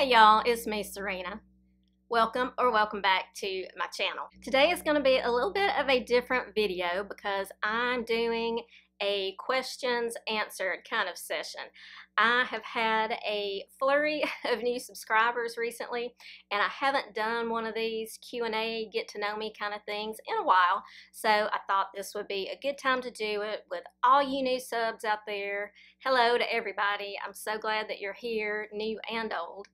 Hey y'all, it's me, Serena. Welcome back to my channel. Today is going to be a little bit of a different video because I'm doing a questions answered kind of session. I have had a flurry of new subscribers recently, and I haven't done one of these Q&A, get to know me kind of things in a while, so I thought this would be a good time to do it with all you new subs out there. Hello to everybody. I'm so glad that you're here, new and old.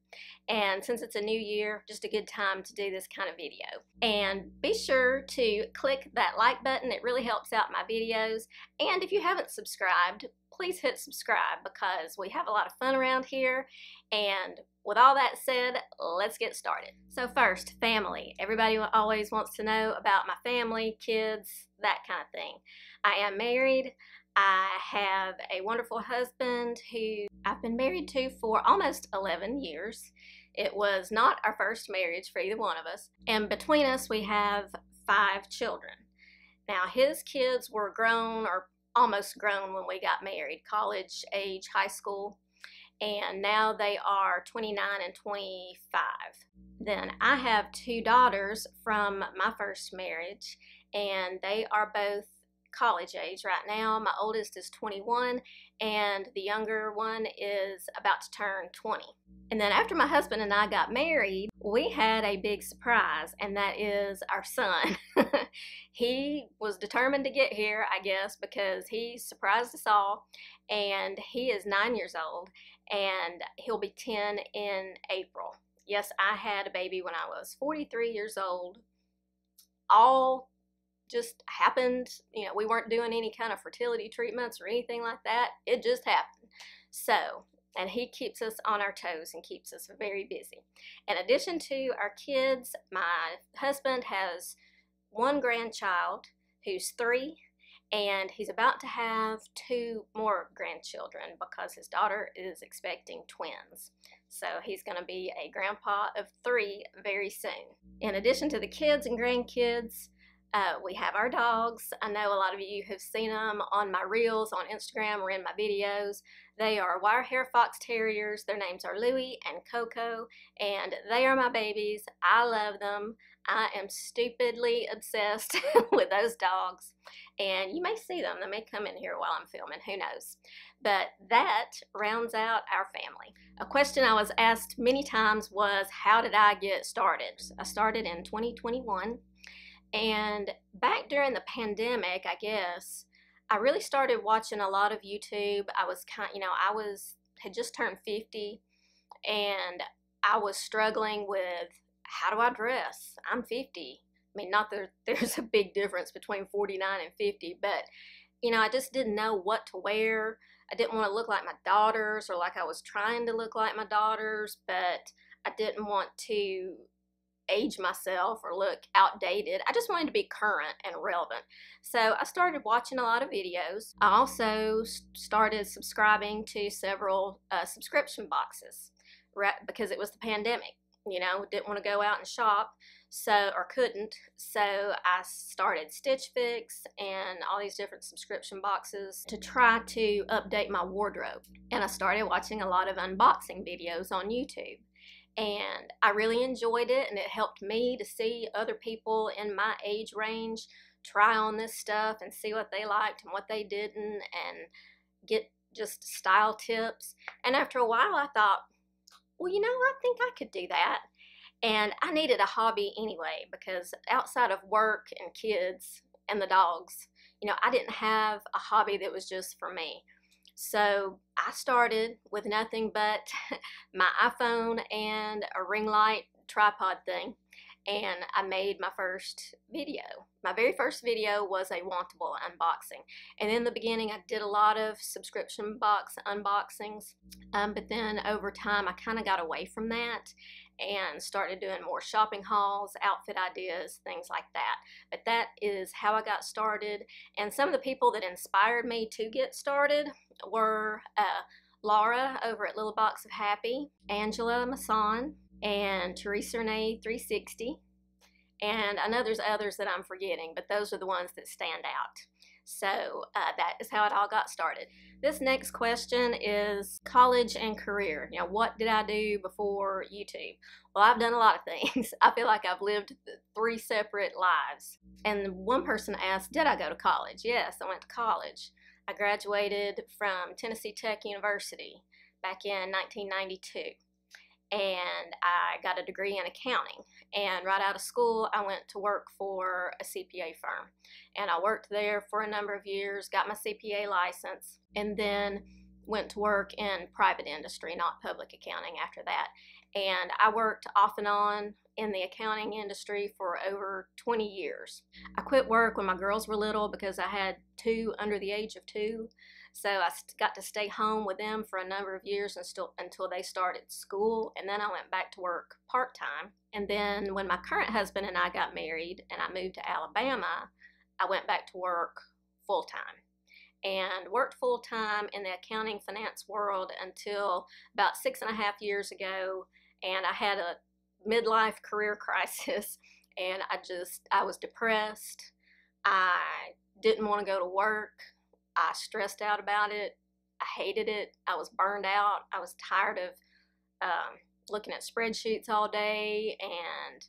And since it's a new year, just a good time to do this kind of video. And be sure to click that like button. It really helps out my videos. And if you haven't subscribed, please hit subscribe because we have a lot of fun around here. And with all that said, let's get started. So first, family. Everybody always wants to know about my family, kids, that kind of thing. I am married. I have a wonderful husband who I've been married to for almost 11 years. It was not our first marriage for either one of us. And between us, we have 5 children. Now, his kids were grown or almost grown when we got married, college age, high school. And now they are 29 and 25. Then I have 2 daughters from my first marriage, and they are both college age right now. My oldest is 21 and the younger one is about to turn 20. And then after my husband and I got married, we had a big surprise, and that is our son. He was determined to get here, I guess, because he surprised us all, and he is 9 years old and he'll be 10 in April. Yes, I had a baby when I was 43 years old. All just happened. You know, we weren't doing any kind of fertility treatments or anything like that. It just happened. So, and he keeps us on our toes and keeps us very busy. In addition to our kids, my husband has 1 grandchild who's 3, and he's about to have 2 more grandchildren because his daughter is expecting twins. So he's going to be a grandpa of 3 very soon. In addition to the kids and grandkids, we have our dogs. I know a lot of you have seen them on my reels on Instagram or in my videos. They are wire hair fox terriers. Their names are Louie and Coco, and they are my babies. I love them. I am stupidly obsessed with those dogs, and you may see them. They may come in here while I'm filming, who knows. But that rounds out our family. A question I was asked many times was, how did I get started? I started in 2021. And back during the pandemic, I guess, I really started watching a lot of YouTube. I was had just turned 50, and I was struggling with, how do I dress? I'm 50. I mean, not that there's a big difference between 49 and 50, but, I just didn't know what to wear. I didn't want to look like my daughters or like I was trying to look like my daughters, but I didn't want to age myself or look outdated. I just wanted to be current and relevant. So I started watching a lot of videos. I also started subscribing to several subscription boxes, right, because it was the pandemic. Didn't want to go out and shop, or couldn't. So I started Stitch Fix and all these different subscription boxes to try to update my wardrobe. And I started watching a lot of unboxing videos on YouTube. And I really enjoyed it, and it helped me to see other people in my age range try on this stuff and see what they liked and what they didn't, and get just style tips. And after a while I thought, well, I think I could do that. And I needed a hobby anyway, because outside of work and kids and the dogs, I didn't have a hobby that was just for me. So I started with nothing but my iPhone and a ring light tripod thing, and I made my first video. My very first video was a wantable unboxing, and in the beginning I did a lot of subscription box unboxings, but then over time I kind of got away from that and started doing more shopping hauls, outfit ideas, things like that. But that is how I got started, and some of the people that inspired me to get started were Laura over at Little Box of Happy, Angela Masson, and Teresa Renee 360, and I know there's others that I'm forgetting, but those are the ones that stand out. So that is how it all got started. This next question is college and career. You know, what did I do before YouTube? Well, I've done a lot of things. I feel like I've lived 3 separate lives. And one person asked, did I go to college? Yes, I went to college. I graduated from Tennessee Tech University back in 1992. And I got a degree in accounting. And right out of school, I went to work for a CPA firm. And I worked there for a number of years, got my CPA license, and then went to work in private industry, not public accounting after that. And I worked off and on in the accounting industry for over 20 years. I quit work when my girls were little because I had 2 under the age of 2. So I got to stay home with them for a number of years until they started school, and then I went back to work part-time. And then when my current husband and I got married and I moved to Alabama, I went back to work full-time and worked full-time in the accounting finance world until about 6.5 years ago, and I had a midlife career crisis, and I was depressed. I didn't want to go to work. I stressed out about it. I hated it. I was burned out. I was tired of looking at spreadsheets all day and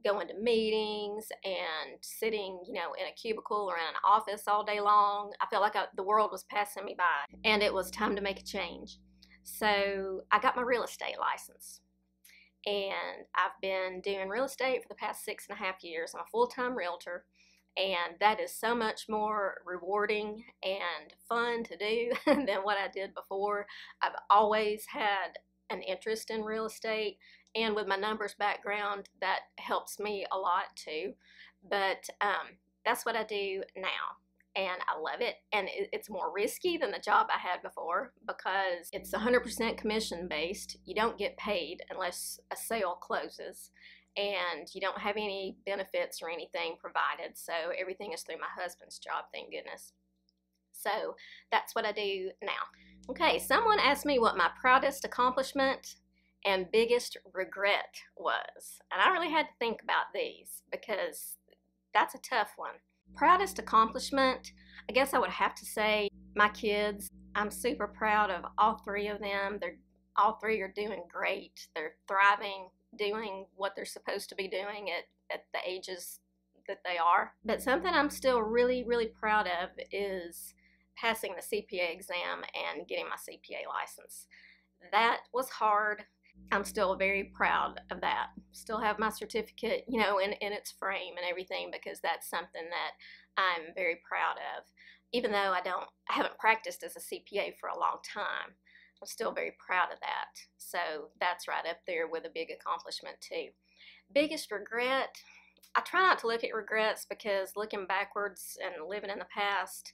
going to meetings and sitting, in a cubicle or in an office all day long. I felt like the world was passing me by, and it was time to make a change. So I got my real estate license, and I've been doing real estate for the past 6.5 years. I'm a full-time realtor. And that is so much more rewarding and fun to do than what I did before. I've always had an interest in real estate, and with my numbers background, that helps me a lot too. But that's what I do now, and I love it. And it's more risky than the job I had before because it's 100% commission based. You don't get paid unless a sale closes. And you don't have any benefits or anything provided, so everything is through my husband's job, thank goodness. So that's what I do now. Okay, someone asked me what my proudest accomplishment and biggest regret was, and I really had to think about these because that's a tough one. Proudest accomplishment, I guess I would have to say my kids. I'm super proud of all 3 of them. All 3 are doing great. They're thriving, doing what they're supposed to be doing at the ages that they are. But something I'm still really, really proud of is passing the CPA exam and getting my CPA license. That was hard. I'm still very proud of that. Still have my certificate, in its frame and everything, because that's something that I'm very proud of. Even though I haven't practiced as a CPA for a long time, I'm still very proud of that. So that's right up there with a big accomplishment too. Biggest regret, I try not to look at regrets because looking backwards and living in the past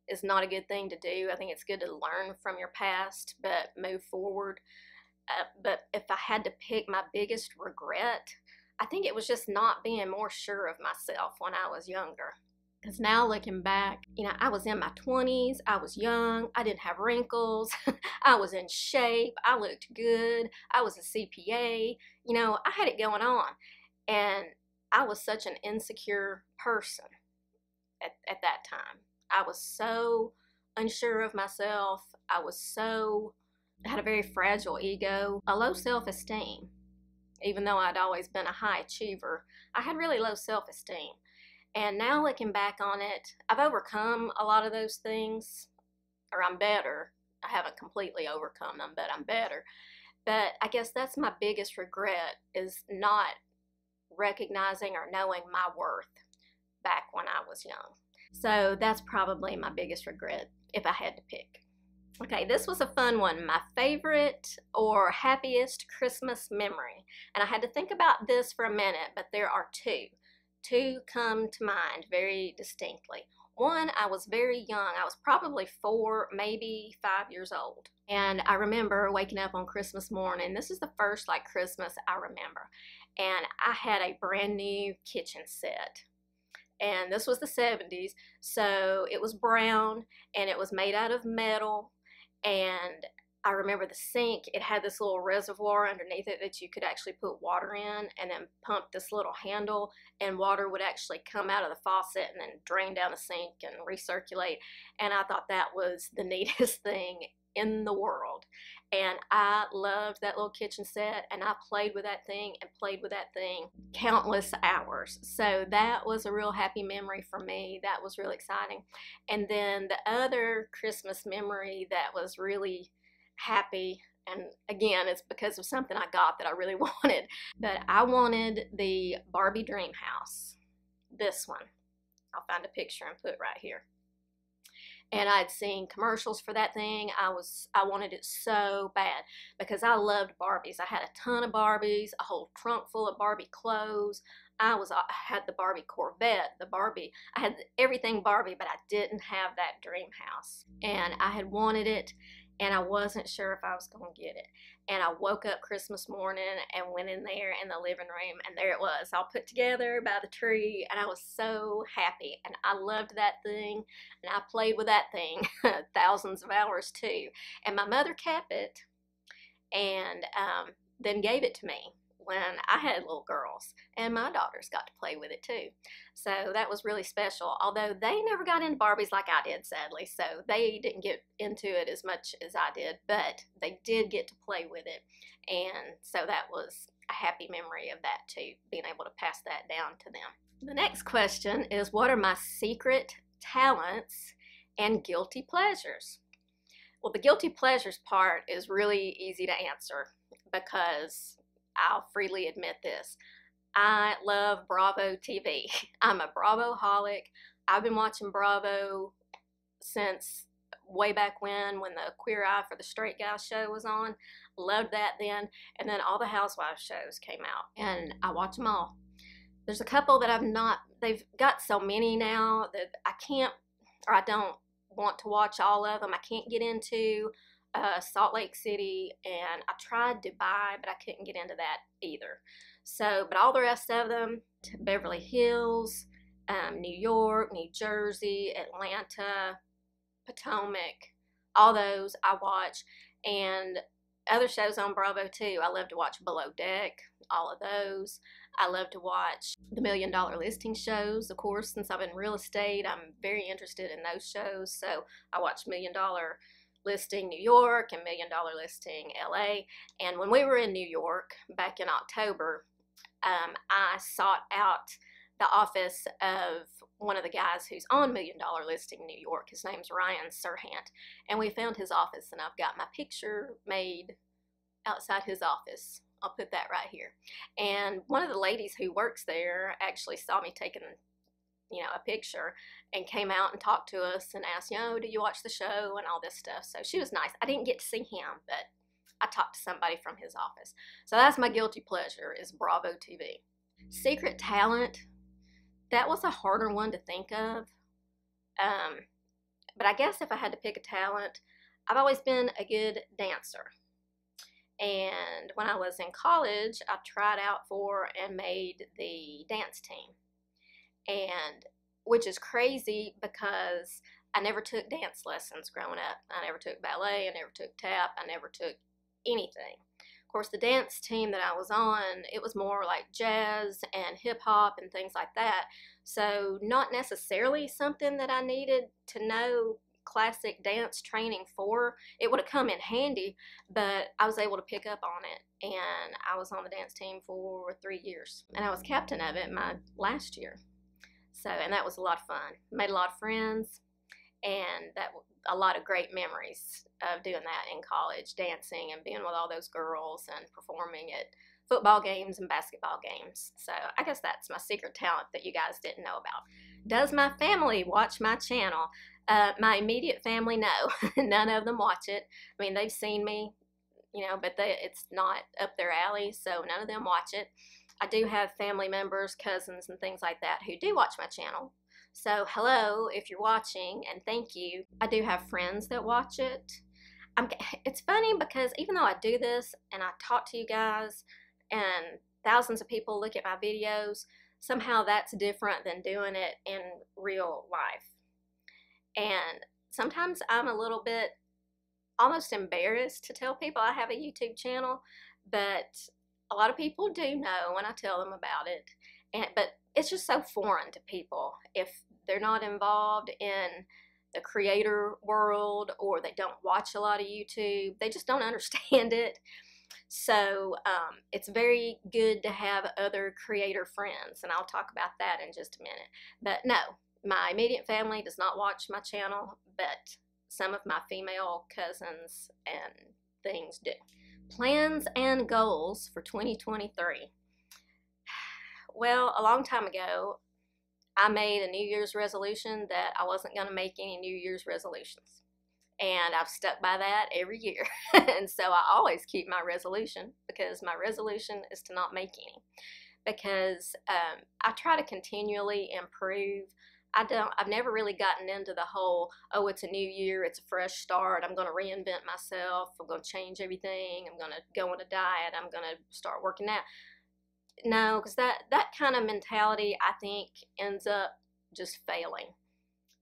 is not a good thing to do. I think it's good to learn from your past but move forward. But if I had to pick my biggest regret, I think it was just not being more sure of myself when I was younger. Because now looking back, I was in my 20s, I was young, I didn't have wrinkles, I was in shape, I looked good, I was a CPA, I had it going on. And I was such an insecure person at that time. I was so unsure of myself. I had a very fragile ego, a low self-esteem. Even though I'd always been a high achiever, I had really low self-esteem. And now looking back on it, I've overcome a lot of those things, or I'm better. I haven't completely overcome them, but I'm better. But I guess that's my biggest regret, is not recognizing or knowing my worth back when I was young. So that's probably my biggest regret if I had to pick. Okay, this was a fun one. My favorite or happiest Christmas memory. And I had to think about this for a minute, but there are 2. 2 come to mind very distinctly. One, I was very young. I was probably 4, maybe 5 years old. And I remember waking up on Christmas morning. This is the first Christmas I remember. And I had a brand new kitchen set. And this was the 70s, so it was brown and it was made out of metal. And I remember the sink, it had this little reservoir underneath it that you could actually put water in and then pump this little handle, and water would actually come out of the faucet and then drain down the sink and recirculate. And I thought that was the neatest thing in the world. And I loved that little kitchen set, and I played with that thing and played with that thing countless hours. So that was a real happy memory for me. That was really exciting. And then the other Christmas memory that was really happy, and again, it's because of something I got that I really wanted, but I wanted the Barbie dream house. This one. I'll find a picture and put it right here. And I'd seen commercials for that thing. I wanted it so bad because I loved Barbies. I had a ton of Barbies, a whole trunk full of Barbie clothes. I had the Barbie Corvette, I had everything Barbie, but I didn't have that dream house. And I had wanted it, and I wasn't sure if I was going to get it. And I woke up Christmas morning and went in there in the living room, and there it was, all put together by the tree, and I was so happy. And I loved that thing, and I played with that thing thousands of hours too. And my mother kept it and then gave it to me when I had little girls, and my daughters got to play with it too. So that was really special, although they never got into Barbies like I did, sadly, so they didn't get into it as much as I did, but they did get to play with it, and so that was a happy memory of that too, being able to pass that down to them. The next question is, what are my secret talents and guilty pleasures? Well, the guilty pleasures part is really easy to answer because I'll freely admit this. I love Bravo TV. I'm a Bravo-holic. I've been watching Bravo since way back when the Queer Eye for the Straight Guy show was on. Loved that then. And then all the Housewives shows came out, and I watch them all. There's a couple that I've not, they've got so many now that I can't, or I don't want to watch all of them. I can't get into Salt Lake City, and I tried Dubai, but I couldn't get into that either. So, but all the rest of them, Beverly Hills, New York, New Jersey, Atlanta, Potomac, all those I watch, and other shows on Bravo too. I love to watch Below Deck, all of those. I love to watch the $1 Million Listing shows, of course. Since I'm in real estate, I'm very interested in those shows, so I watch $1 Million Listing New York and $1 Million Listing LA. And when we were in New York back in October, I sought out the office of one of the guys who's on $1 Million Listing New York. His name's Ryan Serhant, and we found his office, and I've got my picture made outside his office. I'll put that right here. And one of the ladies who works there actually saw me taking a picture and came out and talked to us and asked, do you watch the show and all this stuff. So she was nice. I didn't get to see him, but I talked to somebody from his office. So that's my guilty pleasure, is Bravo TV. Secret talent, that was a harder one to think of. But I guess if I had to pick a talent, I've always been a good dancer. And when I was in college, I tried out for and made the dance team. And which is crazy because I never took dance lessons growing up. I never took ballet, I never took tap, I never took anything. Of course, the dance team that I was on, it was more like jazz and hip hop and things like that. So not necessarily something that I needed to know classic dance training for. It would have come in handy, but I was able to pick up on it, and I was on the dance team for 3 years, and I was captain of it my last year. So, and that was a lot of fun. Made a lot of friends, and a lot of great memories of doing that in college, dancing and being with all those girls and performing at football games and basketball games. So I guess that's my secret talent that you guys didn't know about. Does my family watch my channel? My immediate family, no. None of them watch it. I mean, they've seen me, but it's not up their alley, so none of them watch it. I do have family members, cousins, and things like that who do watch my channel. So hello, if you're watching, and thank you. I do have friends that watch it. It's funny because even though I do this and I talk to you guys and thousands of people look at my videos, somehow that's different than doing it in real life. And sometimes I'm a little bit almost embarrassed to tell people I have a YouTube channel, but a lot of people do know when I tell them about it. But it's just so foreign to people if they're not involved in the creator world, or they don't watch a lot of YouTube. They just don't understand it. So it's very good to have other creator friends, and I'll talk about that in just a minute. But no, my immediate family does not watch my channel, but some of my female cousins and things do. Plans and goals for 2023. Well, a long time ago, I made a New Year's resolution that I wasn't going to make any New Year's resolutions. And I've stuck by that every year. And so I always keep my resolution, because my resolution is to not make any. Because I try to continually improve. I've never really gotten into the whole, oh, it's a new year, it's a fresh start, I'm going to reinvent myself, I'm going to change everything, I'm going to go on a diet, I'm going to start working out. No, because that kind of mentality, I think, ends up just failing.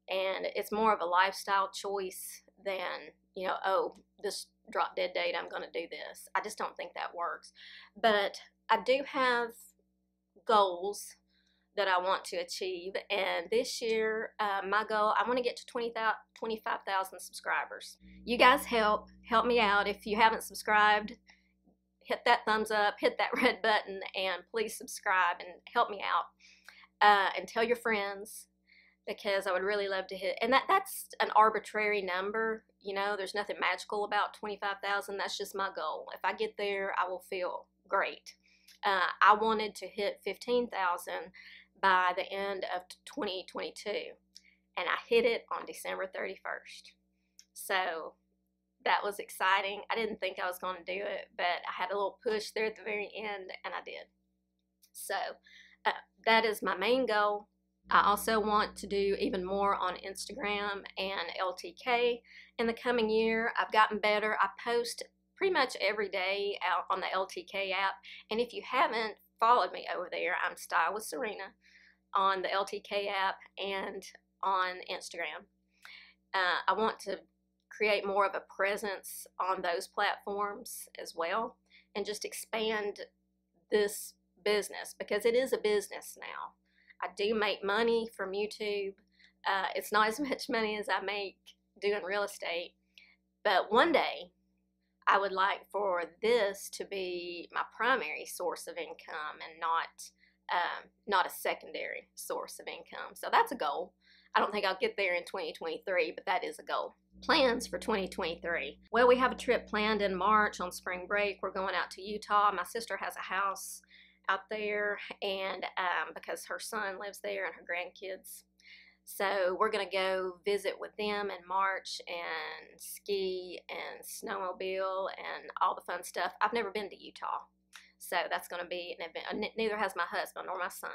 And it's more of a lifestyle choice than, you know, oh, this drop dead date, I'm going to do this. I just don't think that works. But I do have goals that I want to achieve. And this year, my goal, I want to get to 25,000 subscribers. You guys help me out. If you haven't subscribed, hit that thumbs up, hit that red button, and please subscribe and help me out. And tell your friends, because I would really love to hit. And that's an arbitrary number. You know, there's nothing magical about 25,000. That's just my goal. If I get there, I will feel great. I wanted to hit 15,000 by the end of 2022, and I hit it on December 31st. So that was exciting. I didn't think I was going to do it, but I had a little push there at the very end, and I did. So that is my main goal. I also want to do even more on Instagram and LTK in the coming year. I've gotten better. I post pretty much every day out on the LTK app, and if you haven't followed me over there, I'm Style with Serena on the LTK app and on Instagram. I want to create more of a presence on those platforms as well, and just expand this business, because it is a business now. I do make money from YouTube. It's not as much money as I make doing real estate, but one day I would like for this to be my primary source of income, and not a secondary source of income. So that's a goal. I don't think I'll get there in 2023, but that is a goal. Plans for 2023. Well, we have a trip planned in March on spring break. We're going out to Utah. My sister has a house out there, and because her son lives there and her grandkids. So we're going to go visit with them in March and ski and snowmobile and all the fun stuff. I've never been to Utah, so that's going to be an event. Neither has my husband or my son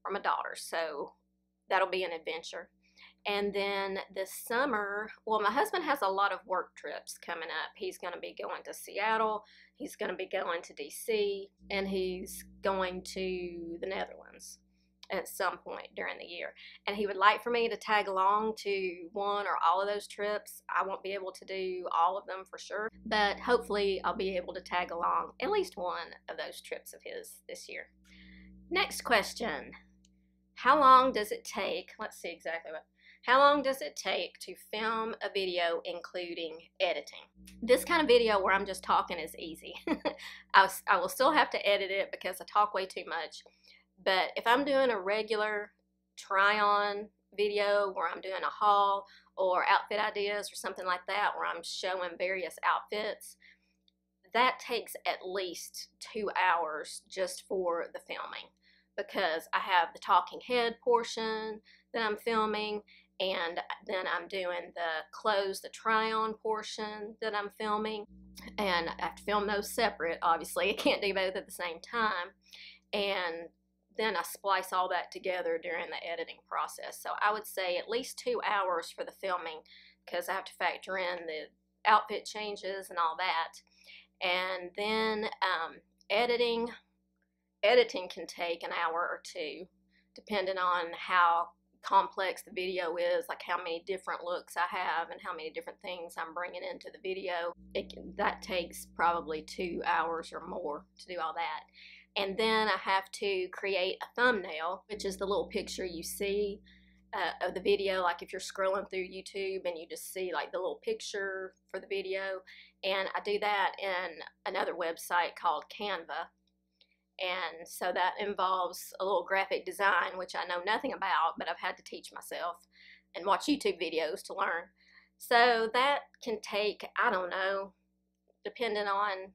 or my daughter, so that'll be an adventure. And then this summer, well, my husband has a lot of work trips coming up. He's going to be going to Seattle, he's going to be going to DC, and he's going to the Netherlands at some point during the year. And he would like for me to tag along to one or all of those trips. I won't be able to do all of them for sure, but hopefully I'll be able to tag along at least one of those trips of his this year. Next question. How long does it take? Let's see exactly what. How long does it take to film a video including editing? This kind of video where I'm just talking is easy. I will still have to edit it because I talk way too much. But if I'm doing a regular try-on video where I'm doing a haul or outfit ideas or something like that, where I'm showing various outfits, that takes at least 2 hours just for the filming, because I have the talking head portion that I'm filming, and then I'm doing the clothes, the try-on portion that I'm filming, and I have to film those separate. Obviously, I can't do both at the same time, and then I splice all that together during the editing process. So I would say at least 2 hours for the filming, because I have to factor in the outfit changes and all that. And then editing can take an hour or two, depending on how complex the video is, like how many different looks I have and how many different things I'm bringing into the video. That takes probably 2 hours or more to do all that. And then I have to create a thumbnail, which is the little picture you see of the video, like if you're scrolling through YouTube and you just see like the little picture for the video. And I do that in another website called Canva. And so that involves a little graphic design, which I know nothing about, but I've had to teach myself and watch YouTube videos to learn. So that can take, I don't know, depending on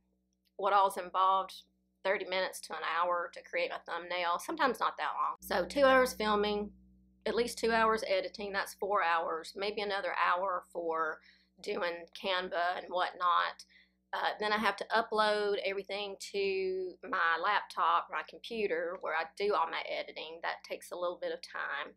what all's involved, 30 minutes to an hour to create a thumbnail. Sometimes not that long. So 2 hours filming, at least 2 hours editing, that's 4 hours, maybe another hour for doing Canva and whatnot. Then I have to upload everything to my laptop, my computer, where I do all my editing. That takes a little bit of time.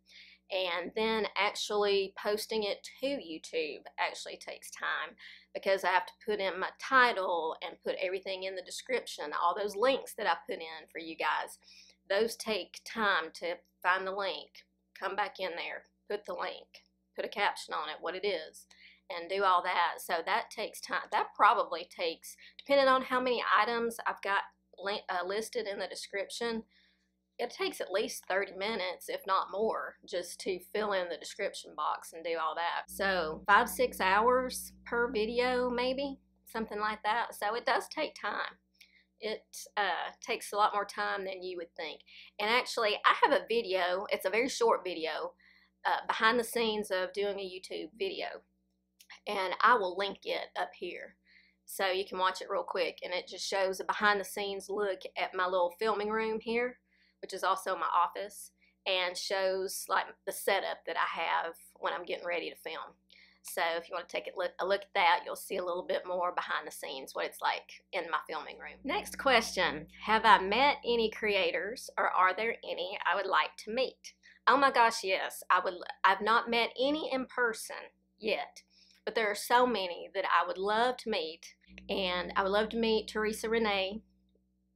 And then actually posting it to YouTube actually takes time, because I have to put in my title and put everything in the description, all those links that I put in for you guys. Those take time to find the link, come back in there, put the link, put a caption on it, what it is, and do all that. So that takes time. That probably takes, depending on how many items I've got listed in the description, it takes at least 30 minutes, if not more, just to fill in the description box and do all that. So 5-6 hours per video, maybe, something like that. So it does take time. It takes a lot more time than you would think. And actually, I have a video, it's a very short video, behind the scenes of doing a YouTube video. And I will link it up here so you can watch it real quick. And it just shows a behind the scenes look at my little filming room here, which is also my office, and shows like the setup that I have when I'm getting ready to film. So if you want to take a look at that, you'll see a little bit more behind the scenes, what it's like in my filming room. Next question, have I met any creators, or are there any I would like to meet? Oh my gosh, yes. I've not met any in person yet, but there are so many that I would love to meet. And I would love to meet Teresa Renee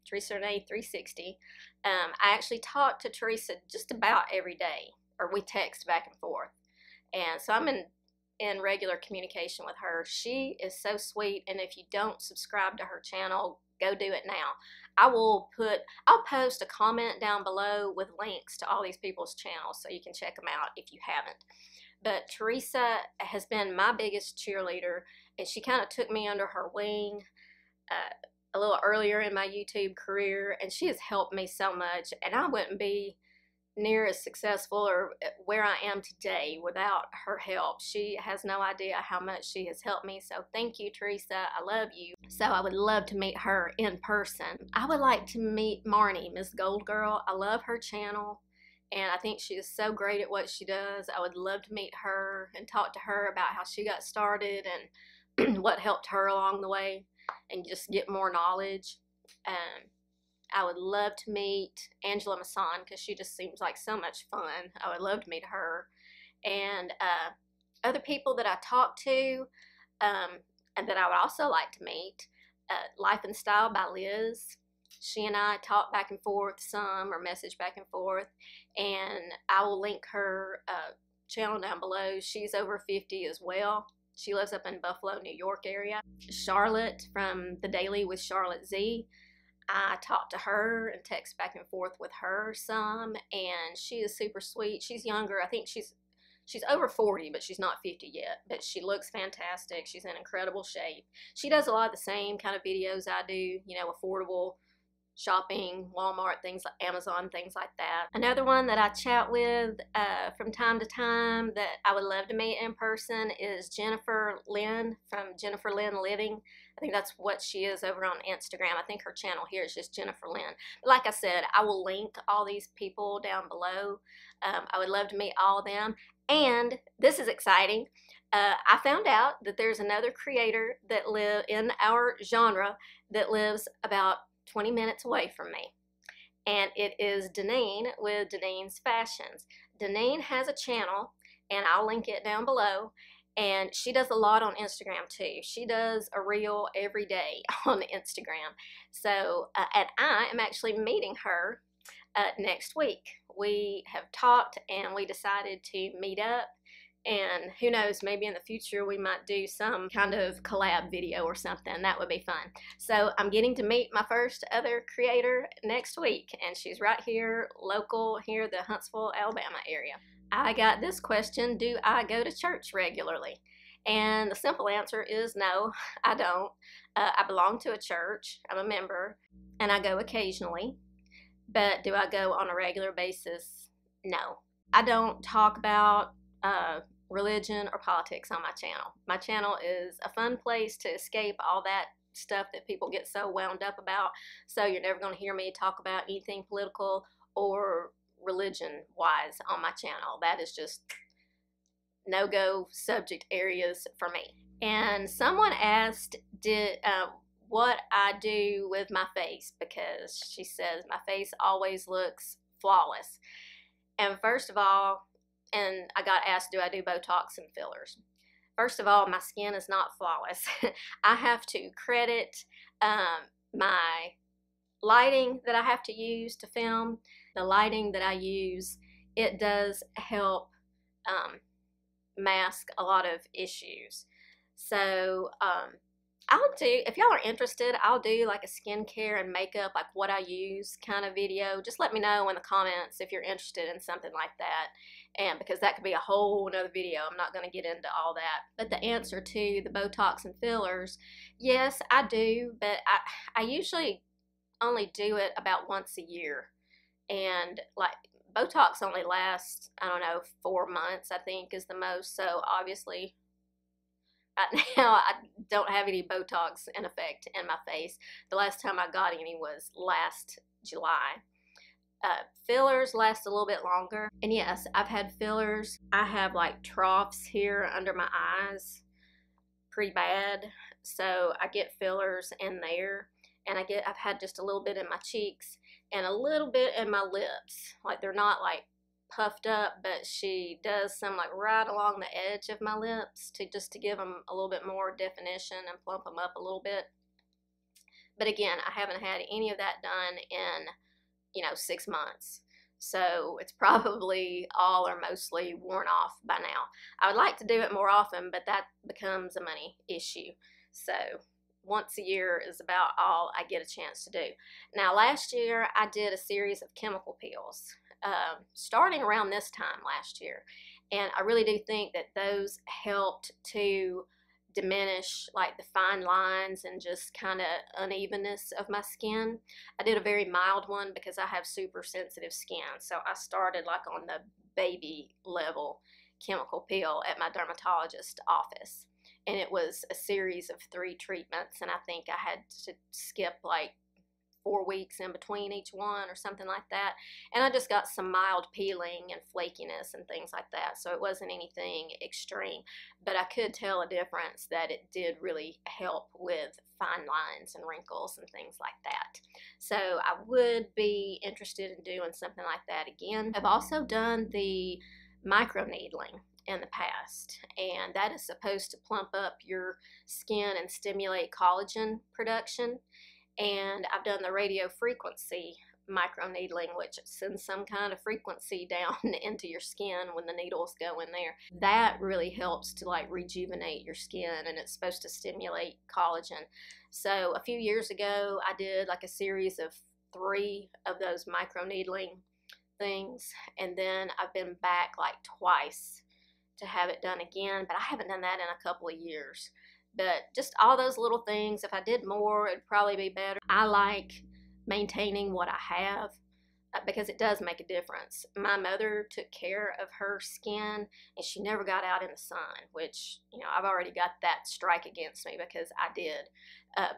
360. I actually talk to Teresa just about every day, or we text back and forth. And so I'm in regular communication with her. She is so sweet, and if you don't subscribe to her channel, go do it now. I'll post a comment down below with links to all these people's channels so you can check them out if you haven't. But Teresa has been my biggest cheerleader, and she kind of took me under her wing a little earlier in my YouTube career, and she has helped me so much, and I wouldn't be near as successful or where I am today without her help. She has no idea how much she has helped me, so thank you, Teresa. I love you. So I would love to meet her in person. I would like to meet Marnie, Miss Gold Girl. I love her channel, and I think she is so great at what she does. I would love to meet her and talk to her about how she got started and what helped her along the way, and just get more knowledge. I would love to meet Angela Masson, because she just seems like so much fun. I would love to meet her. And other people that I talk to and that I would also like to meet, Life and Style by Liz. She and I talk back and forth some, or message back and forth, and I will link her channel down below. She's over 50 as well. She lives up in Buffalo, New York area. Charlotte from The Daily with Charlotte Z. I talk to her and text back and forth with her some, and she is super sweet. She's younger. I think she's over 40, but she's not 50 yet. But she looks fantastic. She's in incredible shape. She does a lot of the same kind of videos I do, you know, affordable shopping, Walmart, things like Amazon, things like that. Another one that I chat with from time to time that I would love to meet in person is Jennifer Lynn from Jennifer Lynn Living. I think that's what she is over on Instagram. I think her channel here is just Jennifer Lynn. But like I said, I will link all these people down below. I would love to meet all of them. And this is exciting. I found out that there's another creator that live in our genre that lives about 20 minutes away from me, and it is Deneen with Deneen's Fashions. Deneen has a channel, and I'll link it down below, and she does a lot on Instagram too. She does a reel every day on Instagram. So and I am actually meeting her next week. we have talked and we decided to meet up. And who knows, maybe in the future we might do some kind of collab video or something. That would be fun. So I'm getting to meet my first other creator next week, and she's right here, local here, the Huntsville, Alabama area. I got this question: do I go to church regularly? And the simple answer is no, I don't. I belong to a church, I'm a member, and I go occasionally. But do I go on a regular basis? No. I don't talk about religion or politics on my channel. My channel is a fun place to escape all that stuff that people get so wound up about. So you're never going to hear me talk about anything political or religion wise on my channel. That is just no-go subject areas for me. And someone asked what I do with my face, because she says my face always looks flawless. And first of all, and I got asked, do I do Botox and fillers? First of all, my skin is not flawless. I have to credit my lighting that I have to use to film. The lighting that I use, it does help mask a lot of issues. So I'll do, if y'all are interested, I'll do like a skincare and makeup, like what I use kind of video. Just let me know in the comments if you're interested in something like that. And because that could be a whole nother video, I'm not going to get into all that. But the answer to the Botox and fillers, yes, I do, but I usually only do it about once a year. And like Botox only lasts, I don't know, 4 months, I think is the most. So obviously right now I don't have any Botox in effect in my face. The last time I got any was last July. Fillers last a little bit longer. And yes, I've had fillers. I have like troughs here under my eyes pretty bad. So I get fillers in there. And I've had just a little bit in my cheeks and a little bit in my lips. Like they're not like puffed up, but she does some like right along the edge of my lips just to give them a little bit more definition and plump them up a little bit. But again, I haven't had any of that done in 6 months. So it's probably all or mostly worn off by now. I would like to do it more often, but that becomes a money issue. So once a year is about all I get a chance to do. Now last year I did a series of chemical peels starting around this time last year, and I really do think that those helped to diminish like the fine lines and just kind of unevenness of my skin. I did a very mild one because I have super sensitive skin, so I started like on the baby level chemical peel at my dermatologist office, and it was a series of 3 treatments, and I think I had to skip like 4 weeks in between each one or something like that. And I just got some mild peeling and flakiness and things like that. So it wasn't anything extreme, but I could tell a difference that it did really help with fine lines and wrinkles and things like that. So I would be interested in doing something like that again. I've also done the microneedling in the past, and that is supposed to plump up your skin and stimulate collagen production. And I've done the radio frequency microneedling, which sends some kind of frequency down into your skin when the needles go in there. That really helps to like rejuvenate your skin, and it's supposed to stimulate collagen. So a few years ago I did like a series of 3 of those microneedling things, and then I've been back like twice to have it done again, but I haven't done that in a couple of years. But just all those little things, if I did more, it'd probably be better. I like maintaining what I have because it does make a difference. My mother took care of her skin, and she never got out in the sun, which, I've already got that strike against me because I did.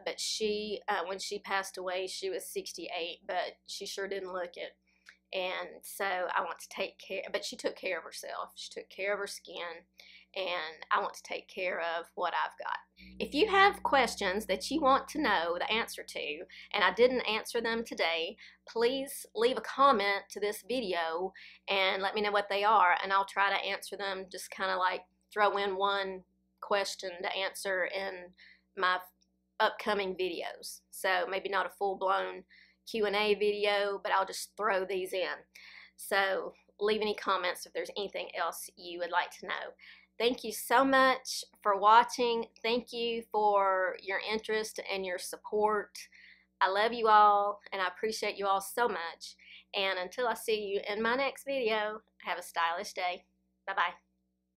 But she, when she passed away, she was 68, but she sure didn't look it. And so I want to take care, but she took care of herself. She took care of her skin, and I want to take care of what I've got. If you have questions that you want to know the answer to, and I didn't answer them today, please leave a comment to this video and let me know what they are, and I'll try to answer them. Just kind of like throw in one question to answer in my upcoming videos. So maybe not a full-blown Q&A video, but I'll just throw these in. So leave any comments if there's anything else you would like to know. Thank you so much for watching. Thank you for your interest and your support. I love you all, and I appreciate you all so much. And until I see you in my next video, have a stylish day. Bye-bye.